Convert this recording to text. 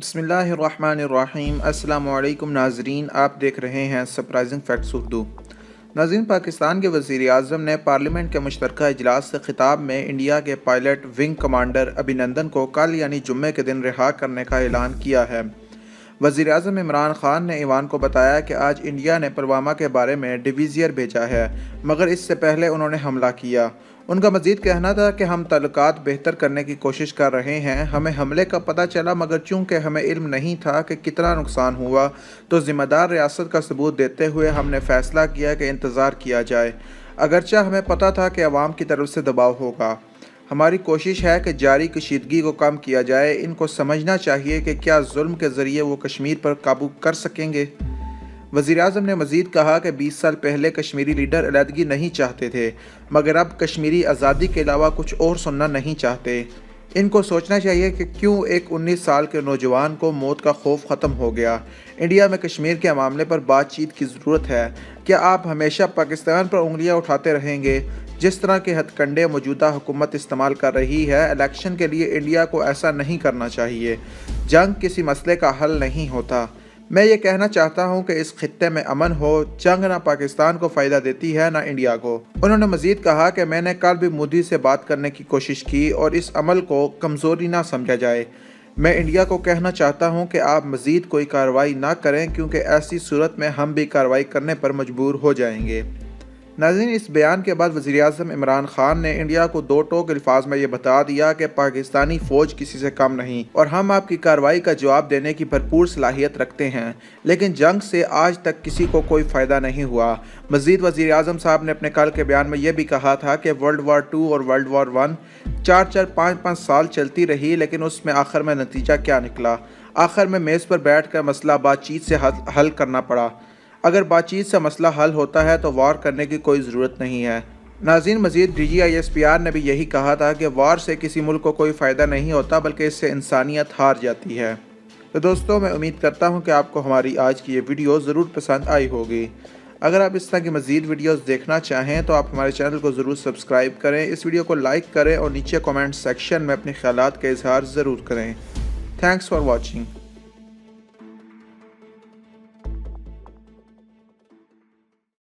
بسم اللہ الرحمن الرحیم۔ السلام علیکم ناظرین، آپ دیکھ رہے ہیں سرپرائزنگ فیکٹس اردو۔ ناظرین، پاکستان کے وزیر اعظم نے پارلیمنٹ کے مشترکہ اجلاس سے خطاب میں انڈیا کے پائلٹ ونگ کمانڈر ابھینندن کو کل یعنی جمعے کے دن رہا کرنے کا اعلان کیا ہے۔ وزیر اعظم عمران خان نے ایوان کو بتایا کہ آج انڈیا نے پلوامہ کے بارے میں ڈویزیئر بھیجا ہے، مگر اس سے پہلے انہوں نے حملہ کیا۔ ان کا مزید کہنا تھا کہ ہم تعلقات بہتر کرنے کی کوشش کر رہے ہیں۔ ہمیں حملے کا پتہ چلا، مگر چونکہ ہمیں علم نہیں تھا کہ کتنا نقصان ہوا، تو ذمہ دار ریاست کا ثبوت دیتے ہوئے ہم نے فیصلہ کیا کہ انتظار کیا جائے، اگرچہ ہمیں پتہ تھا کہ عوام کی طرف سے دباؤ ہوگا۔ ہماری کوشش ہے کہ جاری کشیدگی کو کم کیا جائے۔ ان کو سمجھنا چاہیے کہ کیا ظلم کے ذریعے وہ کشمیر پر قابو کر سکیں گے۔ وزیر اعظم نے مزید کہا کہ 20 سال پہلے کشمیری لیڈر علیحدگی نہیں چاہتے تھے، مگر اب کشمیری آزادی کے علاوہ کچھ اور سننا نہیں چاہتے۔ ان کو سوچنا چاہیے کہ کیوں ایک 19 سال کے نوجوان کو موت کا خوف ختم ہو گیا۔ انڈیا میں کشمیر کے معاملے پر بات چیت کی ضرورت ہے۔ کیا آپ ہمیشہ پاکستان پر انگلیاں اٹھاتے رہیں گے؟ جس طرح کے ہتھ کنڈے موجودہ حکومت استعمال کر رہی ہے، الیکشن کے لیے انڈیا کو ایسا نہیں کرنا چاہیے۔ جنگ کسی مسئلے کا حل نہیں ہوتا۔ میں یہ کہنا چاہتا ہوں کہ اس خطے میں امن ہو۔ جنگ نہ پاکستان کو فائدہ دیتی ہے نہ انڈیا کو۔ انہوں نے مزید کہا کہ میں نے کل بھی مودی سے بات کرنے کی کوشش کی اور اس عمل کو کمزوری نہ سمجھا جائے۔ میں انڈیا کو کہنا چاہتا ہوں کہ آپ مزید کوئی کارروائی نہ کریں، کیونکہ ایسی صورت میں ہم بھی کارروائی کرنے پر مجبور ہو جائیں گے۔ ناظرین، اس بیان کے بعد وزیر اعظم عمران خان نے انڈیا کو دو ٹوک الفاظ میں یہ بتا دیا کہ پاکستانی فوج کسی سے کم نہیں اور ہم آپ کی کارروائی کا جواب دینے کی بھرپور صلاحیت رکھتے ہیں، لیکن جنگ سے آج تک کسی کو کوئی فائدہ نہیں ہوا۔ مزید وزیر اعظم صاحب نے اپنے کل کے بیان میں یہ بھی کہا تھا کہ ورلڈ وار 2 اور ورلڈ وار 1 4 5 سال چلتی رہی، لیکن اس میں آخر میں نتیجہ کیا نکلا؟ آخر میں میز پر بیٹھ کر مسئلہ بات چیت سے حل کرنا پڑا۔ اگر بات چیت سے مسئلہ حل ہوتا ہے تو وار کرنے کی کوئی ضرورت نہیں ہے۔ ناظرین، مزید DGISPR نے بھی یہی کہا تھا کہ وار سے کسی ملک کو کوئی فائدہ نہیں ہوتا، بلکہ اس سے انسانیت ہار جاتی ہے۔ تو دوستو، میں امید کرتا ہوں کہ آپ کو ہماری آج کی یہ ویڈیو ضرور پسند آئی ہوگی۔ اگر آپ اس طرح کی مزید ویڈیوز دیکھنا چاہیں تو آپ ہمارے چینل کو ضرور سبسکرائب کریں، اس ویڈیو کو لائک کریں اور نیچے کمنٹ سیکشن میں اپنے خیالات کا اظہار ضرور کریں۔ Thanks for watching.